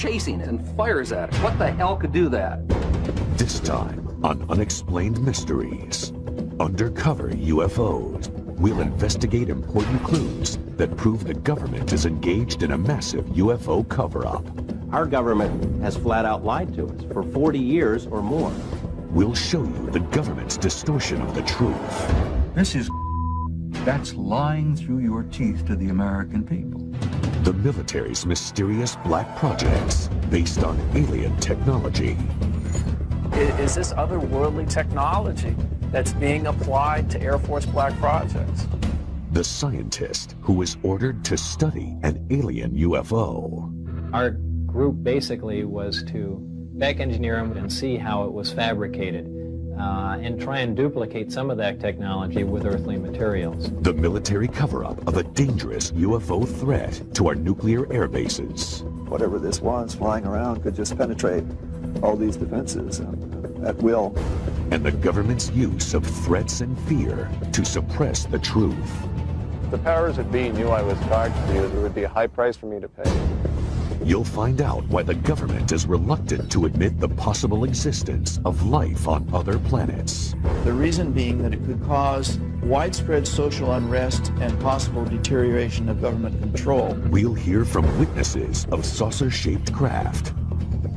chasing it and fires at it. What the hell could do that? This time on Unexplained Mysteries, Undercover UFOs, we'll investigate important clues that prove the government is engaged in a massive UFO cover-up. Our government has flat out lied to us for 40 years or more. We'll show you the government's distortion of the truth. This is that's lying through your teeth to the American people. The military's mysterious black projects based on alien technology. Is this otherworldly technology that's being applied to Air Force black projects? The scientist who was ordered to study an alien UFO. Our group basically was to back engineer them and see how it was fabricated and try and duplicate some of that technology with earthly materials. The military cover-up of a dangerous UFO threat to our nuclear air bases. Whatever this was flying around could just penetrate all these defenses at will. And the government's use of threats and fear to suppress the truth. The powers that be knew I was dark to you. There would be a high price for me to pay. You'll find out why the government is reluctant to admit the possible existence of life on other planets. The reason being that it could cause widespread social unrest and possible deterioration of government control. We'll hear from witnesses of saucer-shaped craft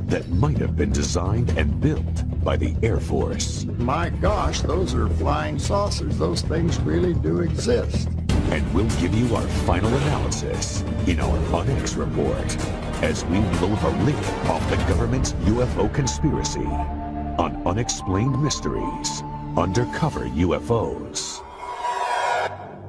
that might have been designed and built by the Air Force. My gosh, those are flying saucers. Those things really do exist. And we'll give you our final analysis in our Unex report as we blow the lid off the government's UFO conspiracy on Unexplained Mysteries, Undercover UFOs.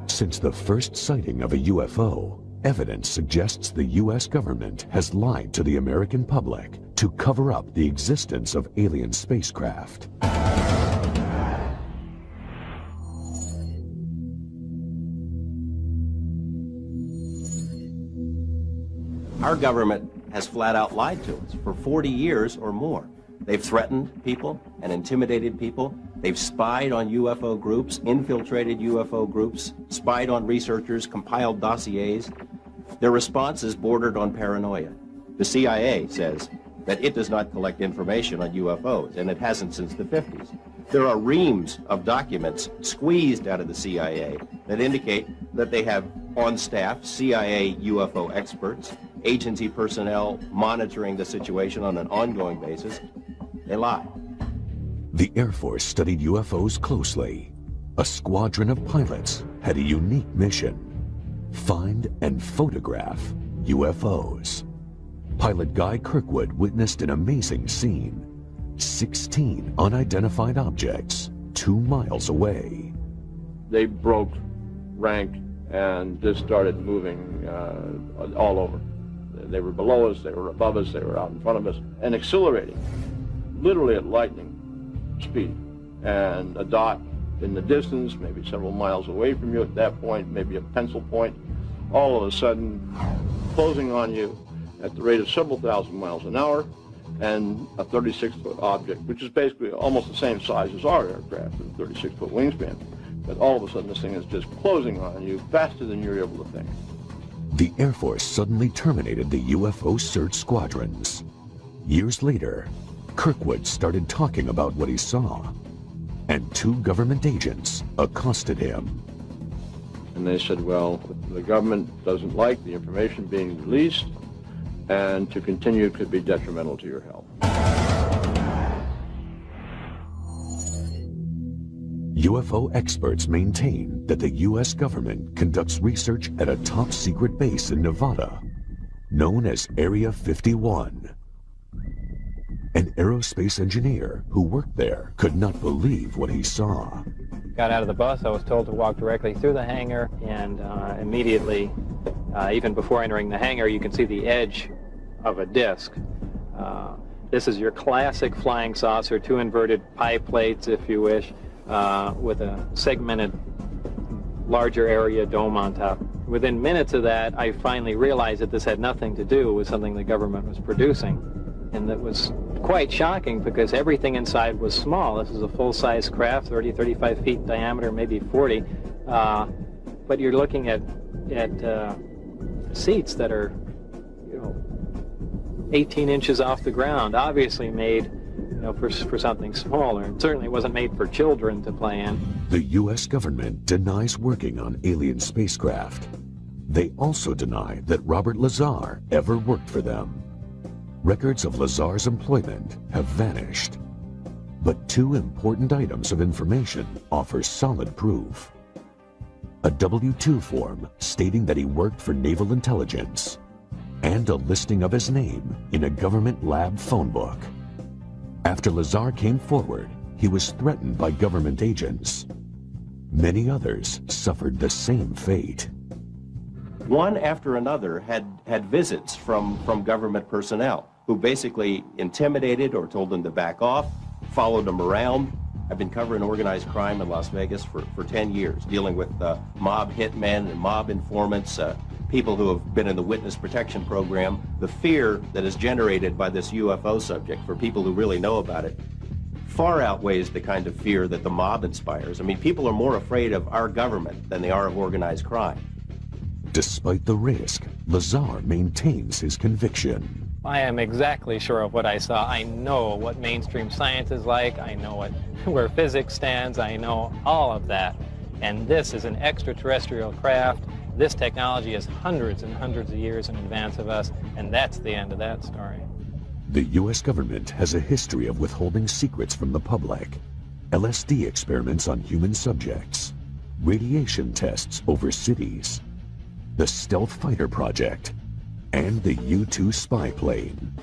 Since the first sighting of a UFO, evidence suggests the U.S. government has lied to the American public to cover up the existence of alien spacecraft. Our government has flat out lied to us for 40 years or more. They've threatened people and intimidated people. They've spied on UFO groups, infiltrated UFO groups, spied on researchers, compiled dossiers. Their response is bordered on paranoia. The CIA says that it does not collect information on UFOs, and it hasn't since the 50s. There are reams of documents squeezed out of the CIA that indicate that they have on staff CIA UFO experts, agency personnel monitoring the situation on an ongoing basis. They lie. The Air Force studied UFOs closely. A squadron of pilots had a unique mission: find and photograph UFOs. Pilot Guy Kirkwood witnessed an amazing scene: 16 unidentified objects 2 miles away. They broke rank and just started moving all over. They were below us, they were above us, they were out in front of us, and accelerating, literally at lightning speed. And a dot in the distance, maybe several miles away from you at that point, maybe a pencil point, all of a sudden closing on you at the rate of several thousand miles an hour, and a 36-foot object, which is basically almost the same size as our aircraft, a 36-foot wingspan. But all of a sudden this thing is just closing on you faster than you're able to think. The Air Force suddenly terminated the UFO search squadrons. Years later, Kirkwood started talking about what he saw, and 2 government agents accosted him. And they said, well, the government doesn't like the information being released, and to continue could be detrimental to your health. UFO experts maintain that the U.S. government conducts research at a top-secret base in Nevada, known as Area 51. An aerospace engineer who worked there could not believe what he saw. Got out of the bus, I was told to walk directly through the hangar, and immediately, even before entering the hangar, you can see the edge of a disc. This is your classic flying saucer, 2 inverted pie plates, if you wish, with a segmented larger area dome on top. Within minutes of that, I finally realized that this had nothing to do with something the government was producing. And that was quite shocking because everything inside was small. This is a full-size craft, 30, 35 feet diameter, maybe 40. But you're looking at seats that are, 18 inches off the ground, obviously made for something smaller. It certainly wasn't made for children to play in. The U.S. government denies working on alien spacecraft. They also deny that Robert Lazar ever worked for them. Records of Lazar's employment have vanished. But two important items of information offer solid proof. A W-2 form stating that he worked for Naval Intelligence, and a listing of his name in a government lab phone book. After Lazar came forward, he was threatened by government agents. Many others suffered the same fate. One after another had visits from government personnel who basically intimidated or told them to back off, followed them around. I've been covering organized crime in Las Vegas for 10 years, dealing with mob hitmen and mob informants, people who have been in the witness protection program. The fear that is generated by this UFO subject for people who really know about it far outweighs the kind of fear that the mob inspires. I mean, people are more afraid of our government than they are of organized crime. Despite the risk, Lazar maintains his conviction. I am exactly sure of what I saw. I know what mainstream science is like. I know where physics stands. I know all of that. And this is an extraterrestrial craft. This technology is hundreds and hundreds of years in advance of us, and that's the end of that story. The U.S. government has a history of withholding secrets from the public. LSD experiments on human subjects, radiation tests over cities, the Stealth Fighter Project, and the U-2 spy plane.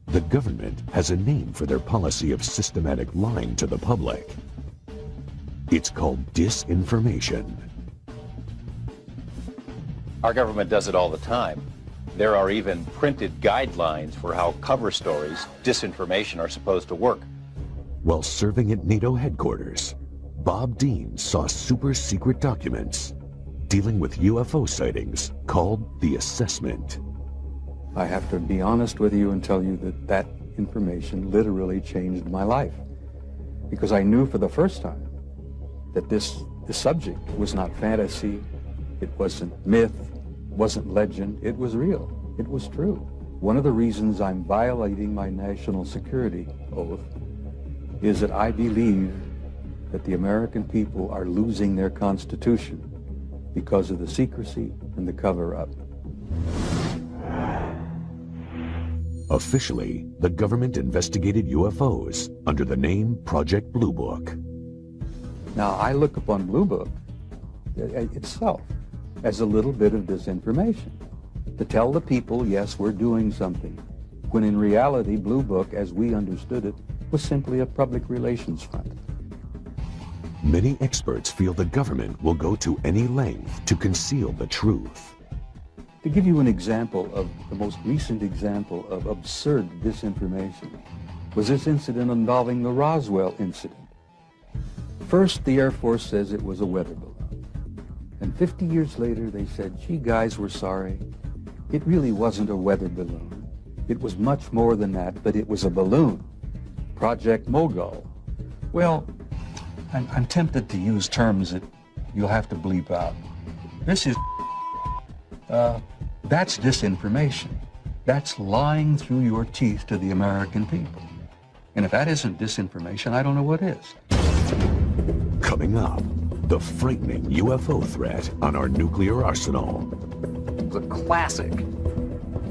The government has a name for their policy of systematic lying to the public. It's called disinformation. Our government does it all the time. There are even printed guidelines for how cover stories, disinformation, are supposed to work. While serving at NATO headquarters, Bob Dean saw super-secret documents dealing with UFO sightings called the Assessment. I have to be honest with you and tell you that that information literally changed my life, because I knew for the first time that the subject was not fantasy, it wasn't myth, wasn't legend, it was real, it was true. One of the reasons I'm violating my national security oath is that I believe that the American people are losing their Constitution because of the secrecy and the cover-up. Officially, the government investigated UFOs under the name Project Blue Book. Now, I look upon Blue Book itself as a little bit of disinformation, to tell the people, yes, we're doing something, when in reality, Blue Book, as we understood it, was simply a public relations front. Many experts feel the government will go to any length to conceal the truth. To give you an example of the most recent example of absurd disinformation was this incident involving the Roswell incident. First, the Air Force says it was a weather balloon. And 50 years later, they said, gee, guys, we're sorry. It really wasn't a weather balloon. It was much more than that, but it was a balloon. Project Mogul. Well, I'm tempted to use terms that you'll have to bleep out. This is that's disinformation. That's lying through your teeth to the American people. And if that isn't disinformation, I don't know what is. Coming up, the frightening UFO threat on our nuclear arsenal. It was a classic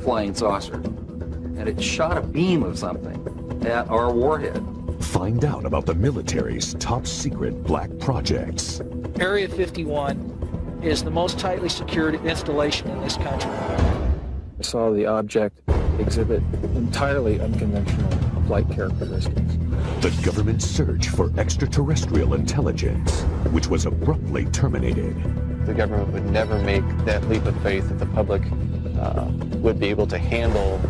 flying saucer, and it shot a beam of something at our warhead. Find out about the military's top secret black projects. Area 51 is the most tightly secured installation in this country. I saw the object exhibit entirely unconventional flight characteristics. The government's search for extraterrestrial intelligence, which was abruptly terminated. The government would never make that leap of faith that the public would be able to handle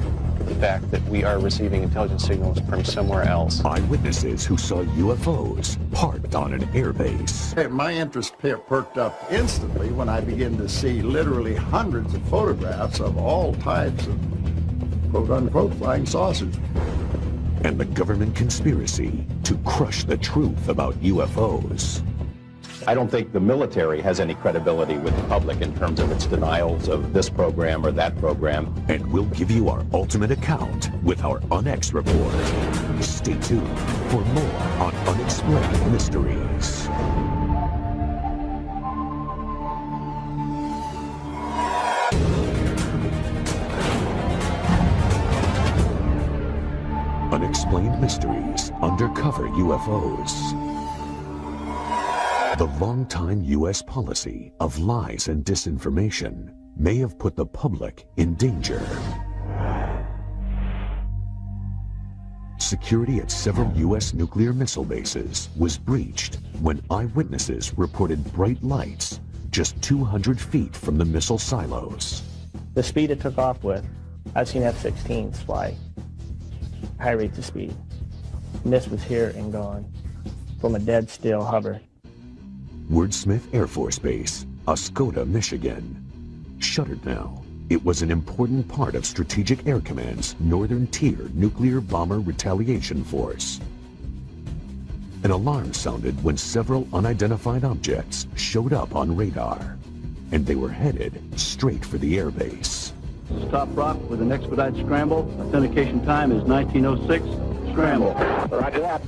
the fact that we are receiving intelligence signals from somewhere else. Eyewitnesses who saw UFOs parked on an airbase. Hey, my interest perked up instantly when I began to see literally hundreds of photographs of all types of quote-unquote flying saucers. And the government conspiracy to crush the truth about UFOs. I don't think the military has any credibility with the public in terms of its denials of this program or that program. And we'll give you our ultimate account with our UNX report. Stay tuned for more on Unexplained Mysteries. Unexplained Mysteries, Undercover UFOs. The long-time U.S. policy of lies and disinformation may have put the public in danger. Security at several U.S. nuclear missile bases was breached when eyewitnesses reported bright lights just 200 feet from the missile silos. The speed it took off with, I've seen F-16s fly high rates of speed. And this was here and gone from a dead still hover. Wordsmith Air Force Base, Oscoda, Michigan. Shuttered now, it was an important part of Strategic Air Command's Northern Tier Nuclear Bomber Retaliation Force. An alarm sounded when several unidentified objects showed up on radar, and they were headed straight for the airbase. Stop Rock with an expedited scramble. Authentication time is 1906. Scramble. Roger that.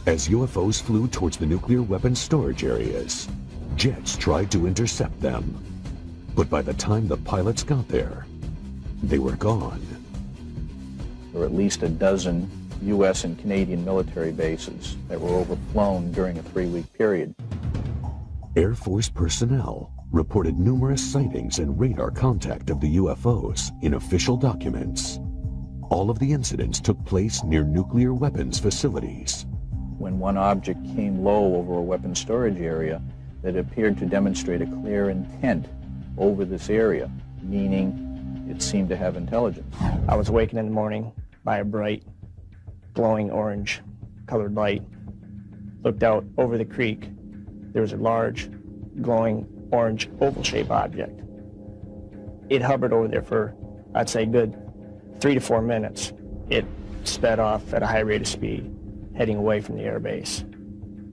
As UFOs flew towards the nuclear weapons storage areas, jets tried to intercept them. But by the time the pilots got there, they were gone. There were at least a dozen U.S. and Canadian military bases that were overflown during a 3-week period. Air Force personnel reported numerous sightings and radar contact of the UFOs in official documents. All of the incidents took place near nuclear weapons facilities. When one object came low over a weapons storage area, that appeared to demonstrate a clear intent over this area, meaning it seemed to have intelligence. I was awakened in the morning by a bright, glowing orange colored light. Looked out over the creek. There was a large, glowing orange oval-shaped object. It hovered over there for, I'd say, good 3 to 4 minutes. It sped off at a high rate of speed, heading away from the airbase.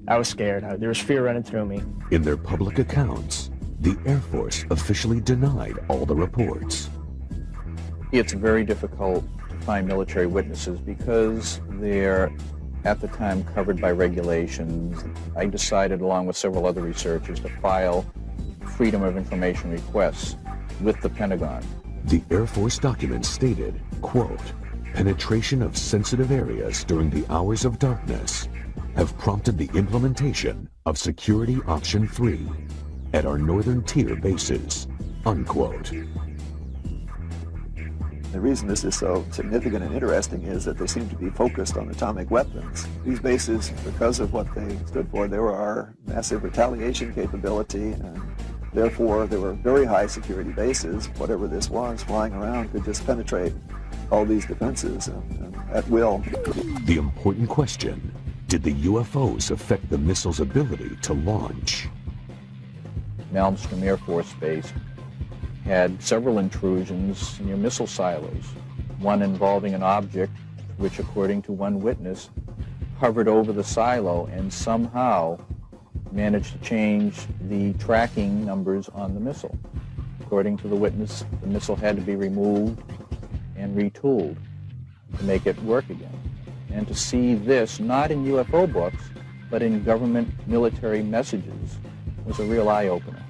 I was scared. There was fear running through me. In their public accounts, the Air Force officially denied all the reports. It's very difficult to find military witnesses because they're, at the time, covered by regulations. I decided, along with several other researchers, to file Freedom of Information requests with the Pentagon. The Air Force documents stated, quote, penetration of sensitive areas during the hours of darkness have prompted the implementation of Security Option 3 at our Northern Tier bases, unquote. The reason this is so significant and interesting is that they seem to be focused on atomic weapons. These bases, because of what they stood for, they were our massive retaliation capability, and therefore they were very high security bases. Whatever this was flying around could just penetrate all these defenses at will. The important question, did the UFOs affect the missile's ability to launch? Malmstrom Air Force Base had several intrusions near missile silos, one involving an object which, according to one witness, hovered over the silo and somehow managed to change the tracking numbers on the missile. According to the witness, the missile had to be removed and retooled to make it work again. And to see this, not in UFO books, but in government military messages, was a real eye-opener.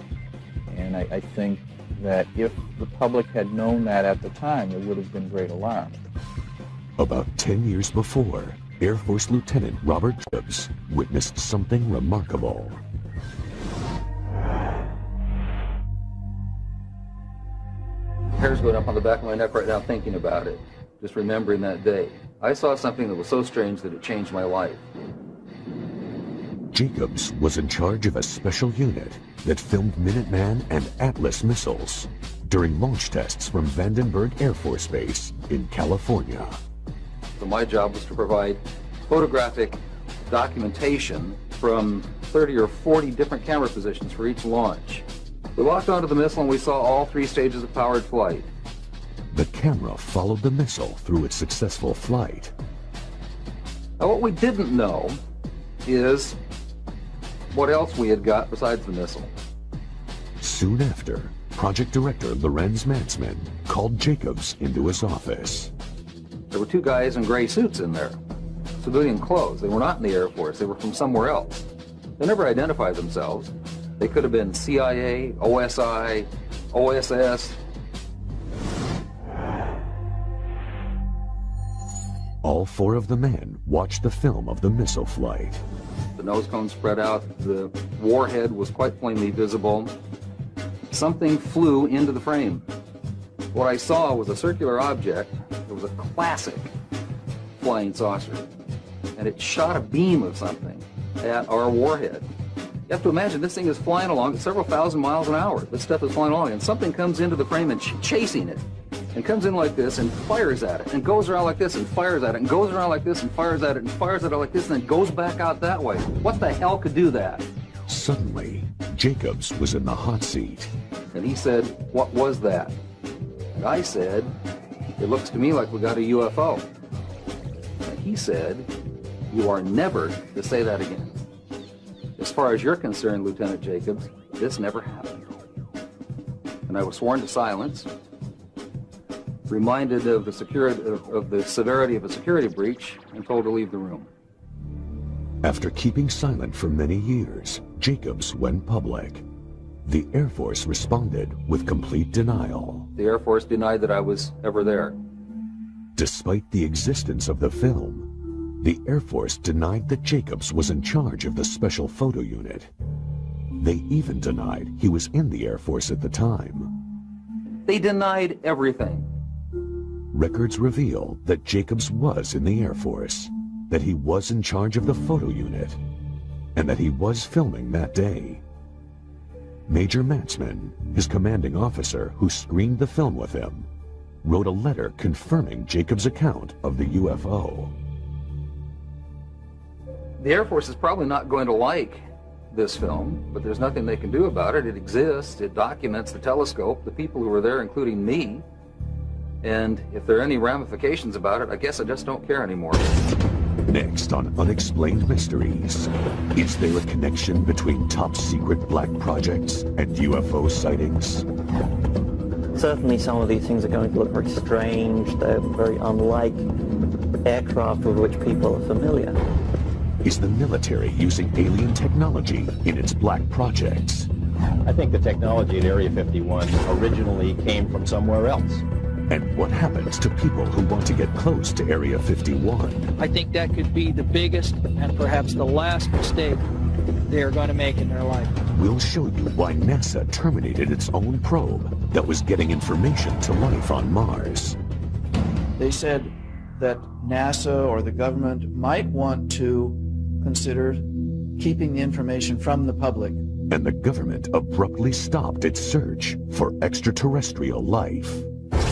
And I think that if the public had known that at the time, there would have been great alarm. About 10 years before, Air Force Lieutenant Robert Gibbs witnessed something remarkable. Hair's going up on the back of my neck right now thinking about it, just remembering that day. I saw something that was so strange that it changed my life. Jacobs was in charge of a special unit that filmed Minuteman and Atlas missiles during launch tests from Vandenberg Air Force Base in California. So my job was to provide photographic documentation from 30 or 40 different camera positions for each launch. We locked onto the missile and we saw all 3 stages of powered flight. The camera followed the missile through its successful flight. Now what we didn't know is what else we had got besides the missile. Soon after, Project Director Lorenz Matzman called Jacobs into his office. There were two guys in gray suits in there, civilian clothes. They were not in the Air Force. They were from somewhere else. They never identified themselves. They could have been CIA, OSI, OSS. All four of the men watched the film of the missile flight. The nose cone spread out. The warhead was quite plainly visible. Something flew into the frame. What I saw was a circular object. It was a classic flying saucer. And it shot a beam of something at our warhead. You have to imagine this thing is flying along at several thousand miles an hour. This stuff is flying along, and something comes into the frame and chasing it. And comes in like this and fires at it, and goes around like this and fires at it, and goes around like this and fires at it, and fires at it like this, and then goes back out that way. What the hell could do that? Suddenly, Jacobs was in the hot seat. And he said, "What was that?" And I said, "It looks to me like we got a UFO." And he said, "You are never to say that again. As far as you're concerned, Lieutenant Jacobs, this never happened." And I was sworn to silence, reminded of the severity of a security breach, and told to leave the room. After keeping silent for many years, Jacobs went public. The Air Force responded with complete denial. The Air Force denied that I was ever there. Despite the existence of the film, the Air Force denied that Jacobs was in charge of the Special Photo Unit. They even denied he was in the Air Force at the time. They denied everything. Records reveal that Jacobs was in the Air Force, that he was in charge of the photo unit, and that he was filming that day. Major Matzman, his commanding officer who screened the film with him, wrote a letter confirming Jacobs' account of the UFO. The Air Force is probably not going to like this film, but there's nothing they can do about it. It exists. It documents the telescope, the people who were there, including me. And if there are any ramifications about it, I guess I just don't care anymore. Next on Unexplained Mysteries, is there a connection between top-secret black projects and UFO sightings? Certainly some of these things are going to look very strange. They're very unlike aircraft with which people are familiar. Is the military using alien technology in its black projects? I think the technology at Area 51 originally came from somewhere else. And what happens to people who want to get close to Area 51? I think that could be the biggest and perhaps the last mistake they are going to make in their life. We'll show you why NASA terminated its own probe that was getting information to life on Mars. They said that NASA or the government might want to consider keeping the information from the public. And the government abruptly stopped its search for extraterrestrial life.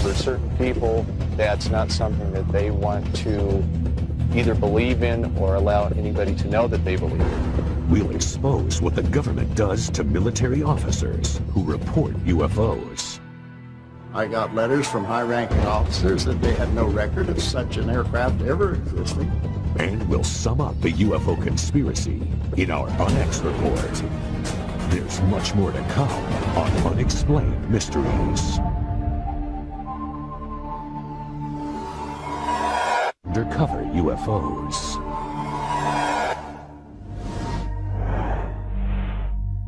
For certain people, that's not something that they want to either believe in or allow anybody to know that they believe in. We'll expose what the government does to military officers who report UFOs. I got letters from high-ranking officers that they had no record of such an aircraft ever existing. And we'll sum up the UFO conspiracy in our Unex report. There's much more to come on Unexplained Mysteries. Undercover UFOs.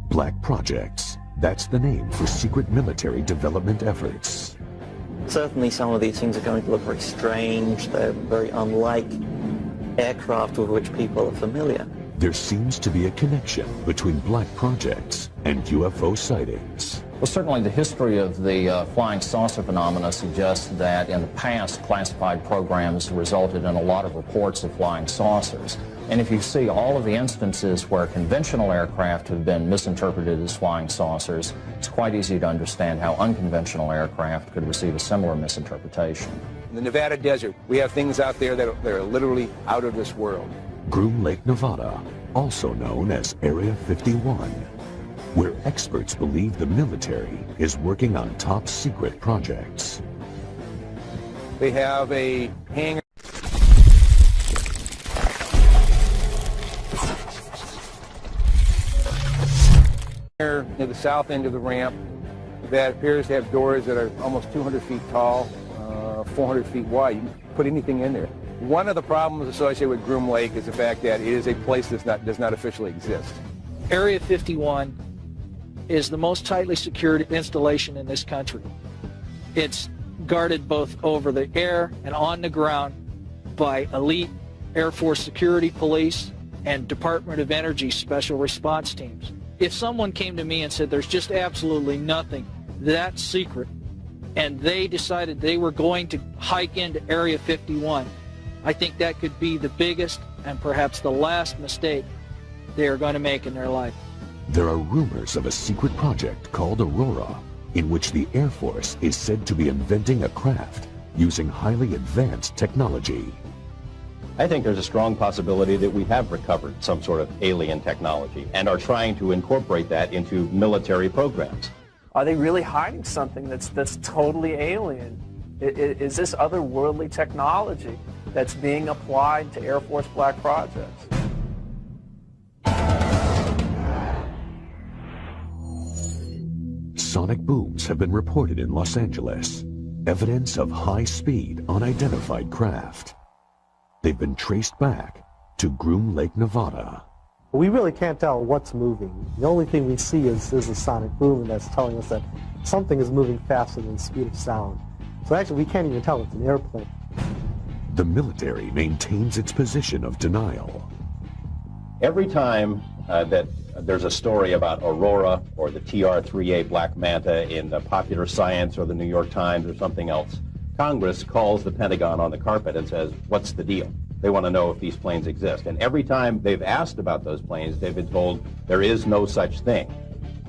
Black projects. That's the name for secret military development efforts. Certainly some of these things are going to look very strange. They're very unlike aircraft with which people are familiar. There seems to be a connection between black projects and UFO sightings. Well, certainly the history of the flying saucer phenomena suggests that in the past, classified programs resulted in a lot of reports of flying saucers. And if you see all of the instances where conventional aircraft have been misinterpreted as flying saucers, it's quite easy to understand how unconventional aircraft could receive a similar misinterpretation. In the Nevada desert, we have things out there that are literally out of this world. Groom Lake, Nevada, also known as Area 51, where experts believe the military is working on top-secret projects. They have a hangar. south end of the ramp that appears to have doors that are almost 200 feet tall, 400 feet wide. You can put anything in there. One of the problems associated with Groom Lake is the fact that it is a place that does not officially exist. Area 51 is the most tightly secured installation in this country. It's guarded both over the air and on the ground by elite Air Force security police and Department of Energy special response teams. If someone came to me and said there's just absolutely nothing, that's secret, and they decided they were going to hike into Area 51, I think that could be the biggest and perhaps the last mistake they are going to make in their life. There are rumors of a secret project called Aurora, in which the Air Force is said to be inventing a craft using highly advanced technology. I think there's a strong possibility that we have recovered some sort of alien technology and are trying to incorporate that into military programs. Are they really hiding something that's totally alien? Is this otherworldly technology that's being applied to Air Force black projects? Sonic booms have been reported in Los Angeles, evidence of high-speed, unidentified craft. They've been traced back to Groom Lake, Nevada. We really can't tell what's moving. The only thing we see is a sonic boom, and that's telling us that something is moving faster than the speed of sound. So actually, we can't even tell it's an airplane. The military maintains its position of denial. Every time that there's a story about Aurora or the TR-3A Black Manta in the Popular Science or the New York Times or something else, Congress calls the Pentagon on the carpet and says, what's the deal? They want to know if these planes exist. And every time they've asked about those planes, they've been told there is no such thing.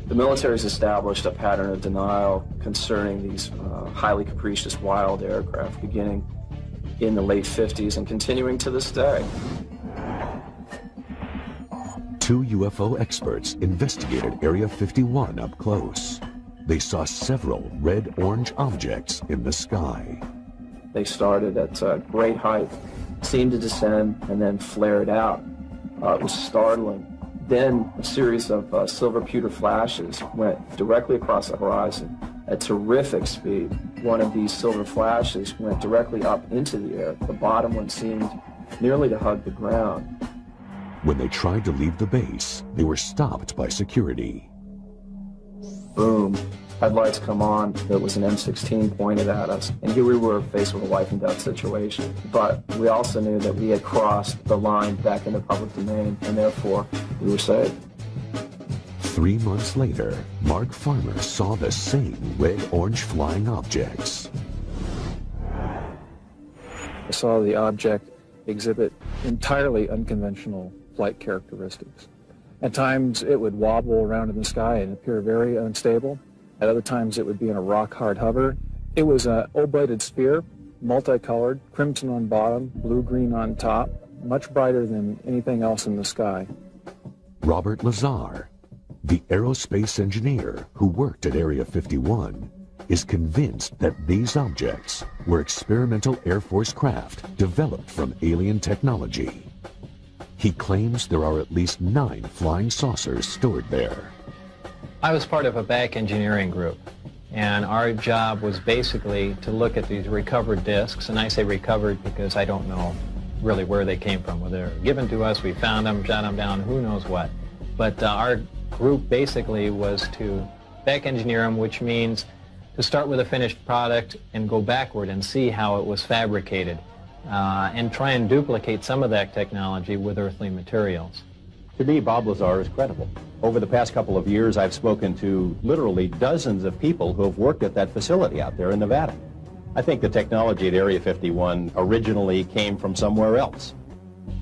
The military's established a pattern of denial concerning these highly capricious wild aircraft beginning in the late 50s and continuing to this day. 2 UFO experts investigated Area 51 up close. They saw several red-orange objects in the sky. They started at great height, seemed to descend, and then flared out. It was startling. Then a series of silver pewter flashes went directly across the horizon at terrific speed. One of these silver flashes went directly up into the air. The bottom one seemed nearly to hug the ground. When they tried to leave the base, they were stopped by security. Boom. Headlights come on. There was an M16 pointed at us. And here we were faced with a life and death situation. But we also knew that we had crossed the line back into public domain, and therefore we were saved. 3 months later, Mark Farmer saw the same red-orange flying objects. I saw the object exhibit entirely unconventional flight characteristics. At times it would wobble around in the sky and appear very unstable. At other times it would be in a rock-hard hover. It was an oblated sphere, multicolored, crimson on bottom, blue-green on top, much brighter than anything else in the sky. Robert Lazar, the aerospace engineer who worked at Area 51, is convinced that these objects were experimental Air Force craft developed from alien technology. He claims there are at least 9 flying saucers stored there. I was part of a back engineering group, and our job was basically to look at these recovered discs, and I say recovered because I don't know really where they came from. Whether they were given to us, we found them, shot them down, who knows what. But our group basically was to back engineer them, which means to start with a finished product and go backward and see how it was fabricated, and try and duplicate some of that technology with earthly materials. To me, Bob Lazar is credible. Over the past couple of years, I've spoken to literally dozens of people who have worked at that facility out there in Nevada. I think the technology at Area 51 originally came from somewhere else.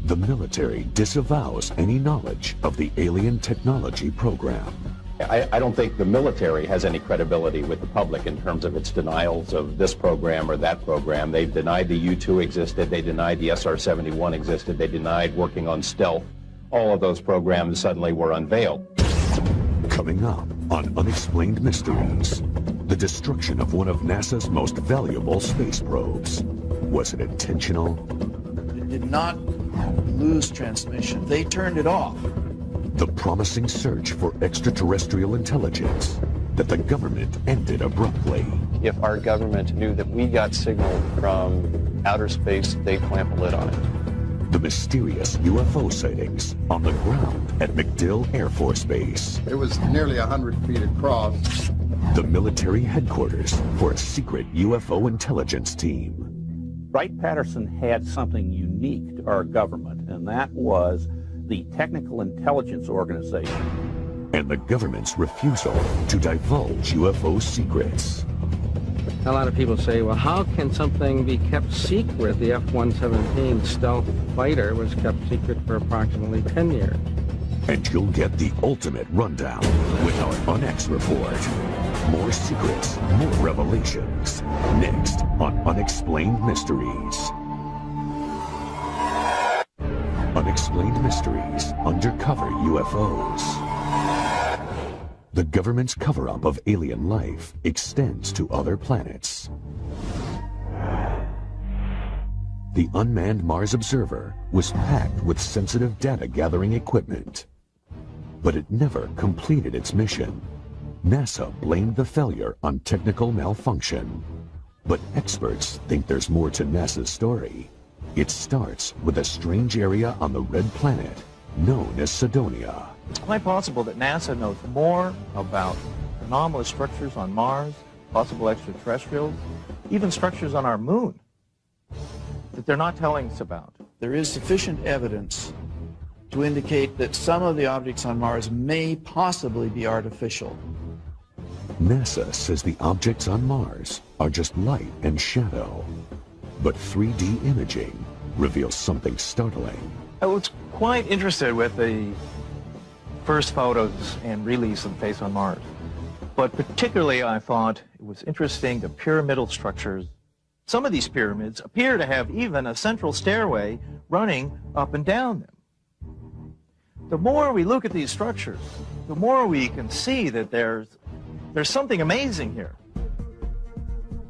The military disavows any knowledge of the alien technology program. I don't think the military has any credibility with the public in terms of its denials of this program or that program. They've denied the U-2 existed, they denied the SR-71 existed, they denied working on stealth. All of those programs suddenly were unveiled. Coming up on Unexplained Mysteries, the destruction of one of NASA's most valuable space probes. Was it intentional? It did not lose transmission. They turned it off. The promising search for extraterrestrial intelligence that the government ended abruptly. If our government knew that we got signal from outer space, they'd clamp a lid on it. The mysterious UFO sightings on the ground at MacDill Air Force Base. It was nearly 100 feet across. The military headquarters for a secret UFO intelligence team. Wright-Patterson had something unique to our government, and that was the Technical Intelligence Organization. And the government's refusal to divulge UFO secrets. A lot of people say, well, how can something be kept secret? The F-117 stealth fighter was kept secret for approximately 10 years. And you'll get the ultimate rundown with our Unex report. More secrets, more revelations. Next on Unexplained Mysteries. Unexplained Mysteries, Undercover UFOs. The government's cover-up of alien life extends to other planets. The unmanned Mars Observer was packed with sensitive data-gathering equipment. But it never completed its mission. NASA blamed the failure on technical malfunction. But experts think there's more to NASA's story. It starts with a strange area on the red planet known as Cydonia. It's quite possible that NASA knows more about anomalous structures on Mars, possible extraterrestrials, even structures on our moon that they're not telling us about. There is sufficient evidence to indicate that some of the objects on Mars may possibly be artificial. NASA says the objects on Mars are just light and shadow. But 3D imaging reveals something startling. I was quite interested with the first photos and release of the face on Mars. But particularly I thought it was interesting the pyramidal structures. Some of these pyramids appear to have even a central stairway running up and down them. The more we look at these structures, the more we can see that there's something amazing here.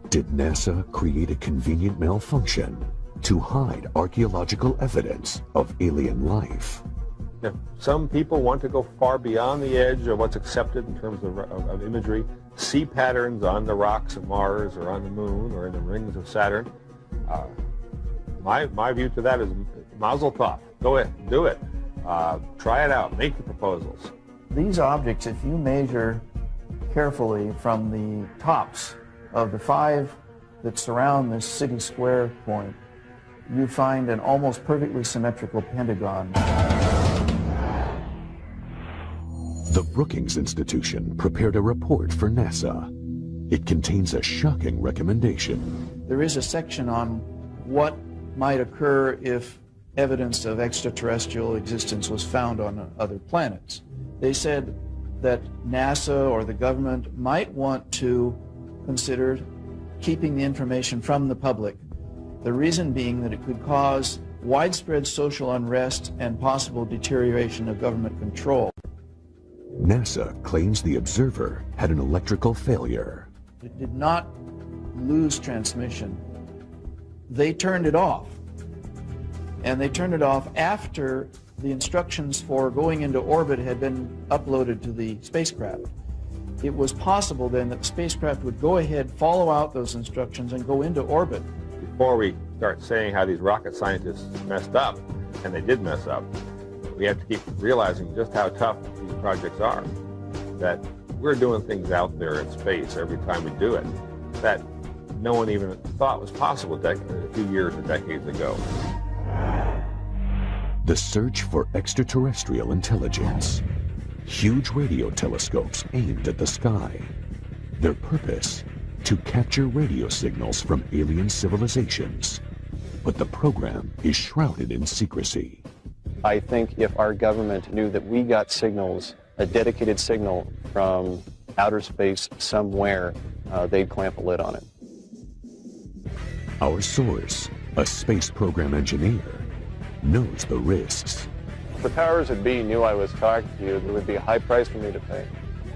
Did NASA create a convenient malfunction to hide archaeological evidence of alien life? If some people want to go far beyond the edge of what's accepted in terms of imagery, see patterns on the rocks of Mars or on the moon or in the rings of Saturn, my view to that is mazel tov. Go ahead, do it. Try it out. Make the proposals. These objects, if you measure carefully from the tops of the 5 that surround this city square point, you find an almost perfectly symmetrical pentagon. The Brookings Institution prepared a report for NASA. It contains a shocking recommendation. There is a section on what might occur if evidence of extraterrestrial existence was found on other planets. They said that NASA or the government might want to consider keeping the information from the public. The reason being that it could cause widespread social unrest and possible deterioration of government control. NASA claims the observer had an electrical failure. It did not lose transmission. They turned it off. And they turned it off after the instructions for going into orbit had been uploaded to the spacecraft. It was possible then that the spacecraft would go ahead, follow out those instructions, and go into orbit. Before we start saying how these rocket scientists messed up, and they did mess up, we have to keep realizing just how tough these projects are. That we're doing things out there in space every time we do it that no one even thought was possible a few years or decades ago. The search for extraterrestrial intelligence. Huge radio telescopes aimed at the sky. Their purpose? To capture radio signals from alien civilizations. But the program is shrouded in secrecy. I think if our government knew that we got signals, a dedicated signal from outer space somewhere, they'd clamp a lid on it. Our source, a space program engineer, knows the risks. If the powers that be knew I was talking to you, there would be a high price for me to pay.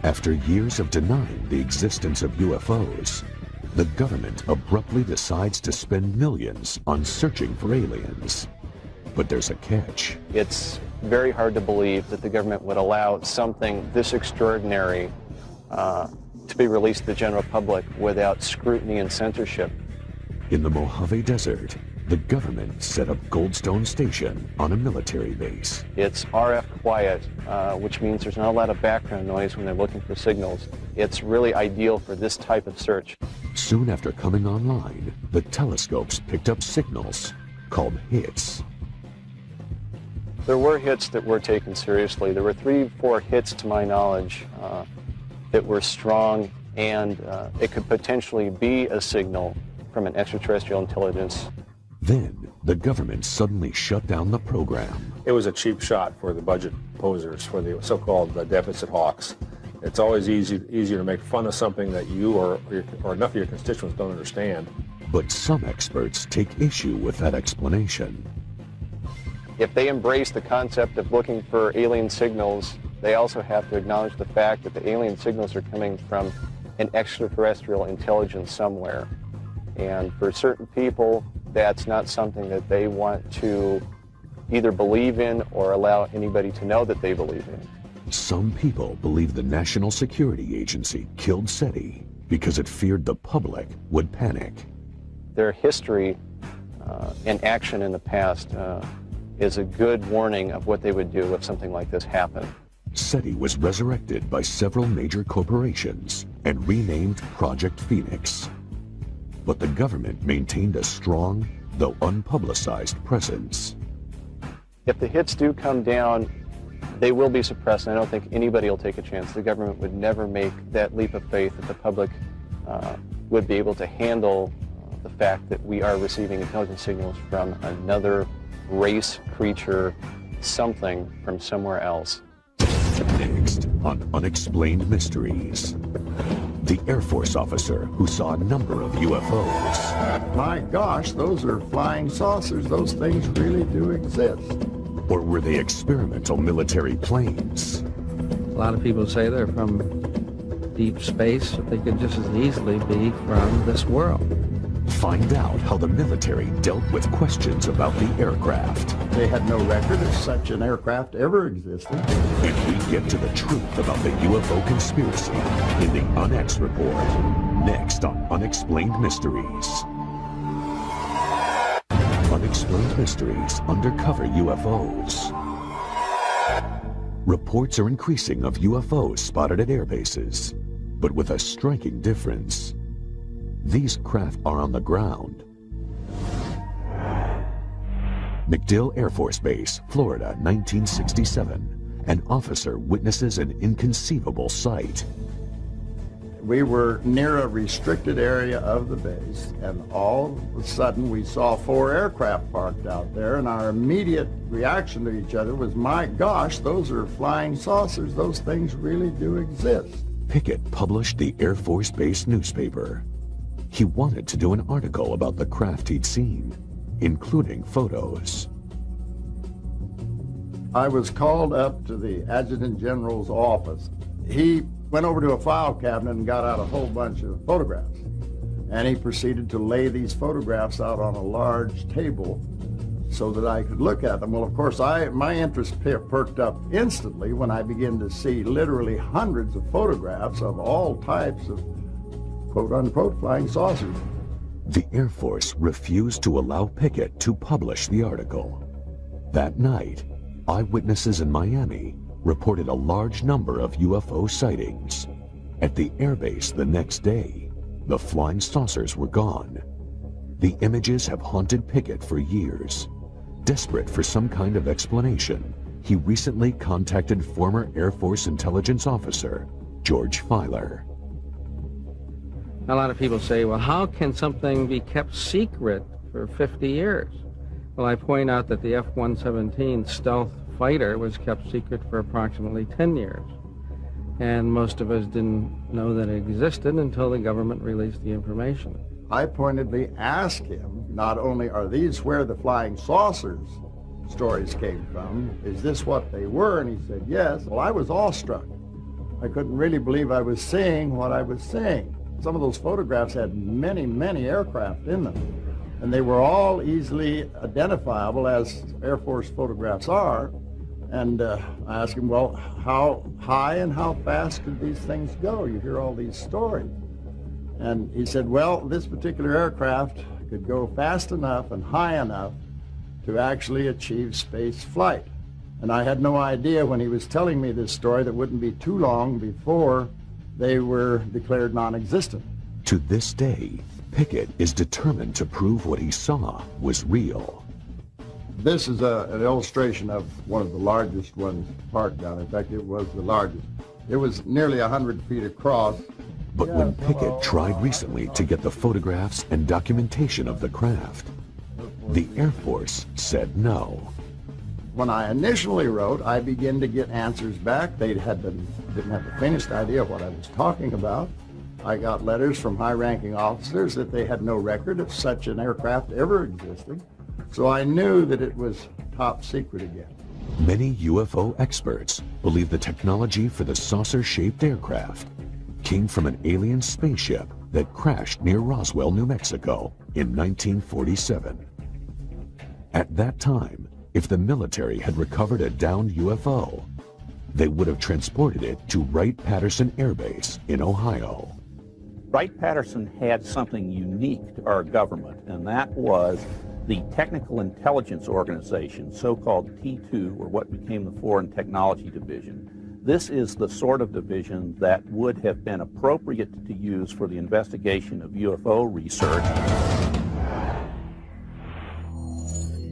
After years of denying the existence of UFOs, the government abruptly decides to spend millions on searching for aliens. But there's a catch. It's very hard to believe that the government would allow something this extraordinary to be released to the general public without scrutiny and censorship. In the Mojave Desert, the government set up Goldstone Station on a military base. It's RF quiet, which means there's not a lot of background noise when they're looking for signals. It's really ideal for this type of search. Soon after coming online, the telescopes picked up signals called hits. There were hits that were taken seriously. There were 3-4 hits, to my knowledge, that were strong, and it could potentially be a signal from an extraterrestrial intelligence. Then, the government suddenly shut down the program. It was a cheap shot for the budget posers, for the so-called deficit hawks. It's always easier to make fun of something that you or enough of your constituents don't understand. But some experts take issue with that explanation. If they embrace the concept of looking for alien signals, they also have to acknowledge the fact that the alien signals are coming from an extraterrestrial intelligence somewhere. And for certain people, that's not something that they want to either believe in or allow anybody to know that they believe in. Some people believe the National Security Agency killed SETI because it feared the public would panic. Their history and action in the past is a good warning of what they would do if something like this happened. SETI was resurrected by several major corporations and renamed Project Phoenix. But the government maintained a strong, though unpublicized, presence. If the hits do come down, they will be suppressed, and I don't think anybody will take a chance. The government would never make that leap of faith that the public would be able to handle the fact that we are receiving intelligence signals from another race, creature, something from somewhere else. Next on Unexplained Mysteries, the Air Force officer who saw a number of UFOs. My gosh, those are flying saucers. Those things really do exist. Or were they experimental military planes? A lot of people say they're from deep space, but they could just as easily be from this world. Find out how the military dealt with questions about the aircraft. They had no record of such an aircraft ever existed. And we get to the truth about the UFO conspiracy in the UNX Report, next on Unexplained Mysteries. Unexplained Mysteries Undercover UFOs. Reports are increasing of UFOs spotted at air bases, but with a striking difference. These craft are on the ground. MacDill Air Force Base, Florida, 1967. An officer witnesses an inconceivable sight. We were near a restricted area of the base, and all of a sudden we saw 4 aircraft parked out there, and our immediate reaction to each other was, my gosh, those are flying saucers. Those things really do exist. Pickett published the Air Force Base newspaper. He wanted to do an article about the craft he'd seen, including photos. I was called up to the Adjutant General's office. He went over to a file cabinet and got out a whole bunch of photographs. And he proceeded to lay these photographs out on a large table so that I could look at them. Well, of course, my interest perked up instantly when I began to see literally hundreds of photographs of all types of quote-unquote flying saucers. The Air Force refused to allow Pickett to publish the article. That night, eyewitnesses in Miami reported a large number of UFO sightings. At the airbase the next day, the flying saucers were gone. The images have haunted Pickett for years. Desperate for some kind of explanation, he recently contacted former Air Force intelligence officer George Filer. A lot of people say, well, how can something be kept secret for 50 years? Well, I point out that the F-117 stealth fighter was kept secret for approximately 10 years. And most of us didn't know that it existed until the government released the information. I pointedly asked him, not only are these where the flying saucers stories came from, is this what they were? And he said, yes. Well, I was awestruck. I couldn't really believe I was seeing what I was seeing. Some of those photographs had many, many aircraft in them, and they were all easily identifiable, as Air Force photographs are, And I asked him, well, how high and how fast could these things go? You hear all these stories. And he said, well, this particular aircraft could go fast enough and high enough to actually achieve space flight. And I had no idea when he was telling me this story that it wouldn't be too long before they were declared non-existent. To this day, Pickett is determined to prove what he saw was real. This is an illustration of one of the largest ones parked down. In fact, it was the largest. It was nearly 100 feet across. But when Pickett tried recently to get the photographs and documentation of the craft, the Air Force said no. When I initially wrote, I began to get answers back. They didn't have the faintest idea of what I was talking about. I got letters from high-ranking officers that they had no record of such an aircraft ever existing. So I knew that it was top secret again. Many UFO experts believe the technology for the saucer-shaped aircraft came from an alien spaceship that crashed near Roswell, New Mexico in 1947. At that time, if the military had recovered a downed UFO, they would have transported it to Wright-Patterson Air Base in Ohio. Wright-Patterson had something unique to our government, and that was the Technical Intelligence Organization, so-called T2, or what became the Foreign Technology Division. This is the sort of division that would have been appropriate to use for the investigation of UFO research.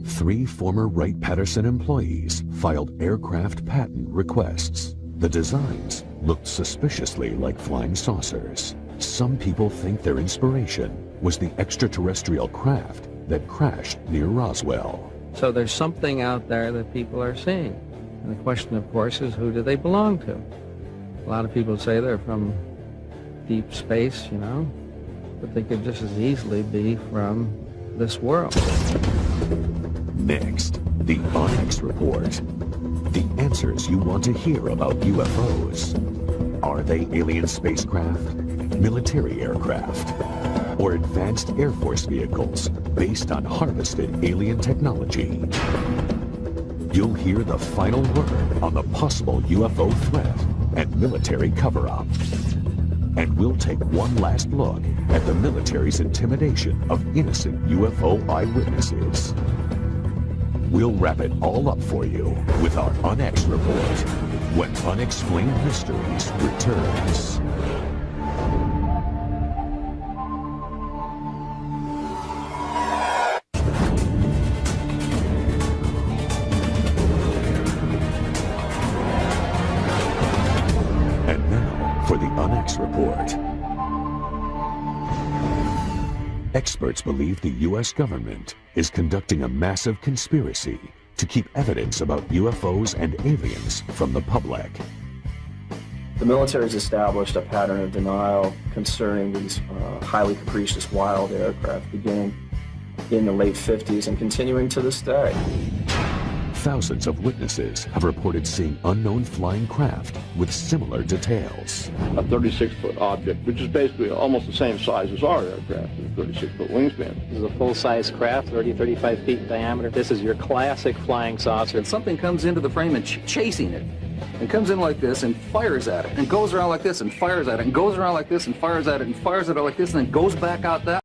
3 former Wright-Patterson employees filed aircraft patent requests. The designs looked suspiciously like flying saucers. Some people think their inspiration was the extraterrestrial craft that crashed near Roswell. So there's something out there that people are seeing. And the question, of course, is who do they belong to? A lot of people say they're from deep space, you know, but they could just as easily be from this world. Next, the Onyx Report. The answers you want to hear about UFOs. Are they alien spacecraft, military aircraft, or advanced Air Force vehicles based on harvested alien technology? You'll hear the final word on the possible UFO threat and military cover-up. And we'll take one last look at the military's intimidation of innocent UFO eyewitnesses. We'll wrap it all up for you with our Unex Report when Unexplained Mysteries returns. And now for the Unex Report. Experts believe the U.S. government is conducting a massive conspiracy to keep evidence about UFOs and aliens from the public. The military has established a pattern of denial concerning these highly capricious wild aircraft beginning in the late 50s and continuing to this day. Thousands of witnesses have reported seeing unknown flying craft with similar details. A 36-foot object, which is basically almost the same size as our aircraft, a 36-foot wingspan. This is a full-size craft, 30, 35 feet in diameter. This is your classic flying saucer. And something comes into the frame and chasing it. And comes in like this and fires at it. And goes around like this and fires at it. And goes around like this and fires at it and fires at it like this and then goes back out that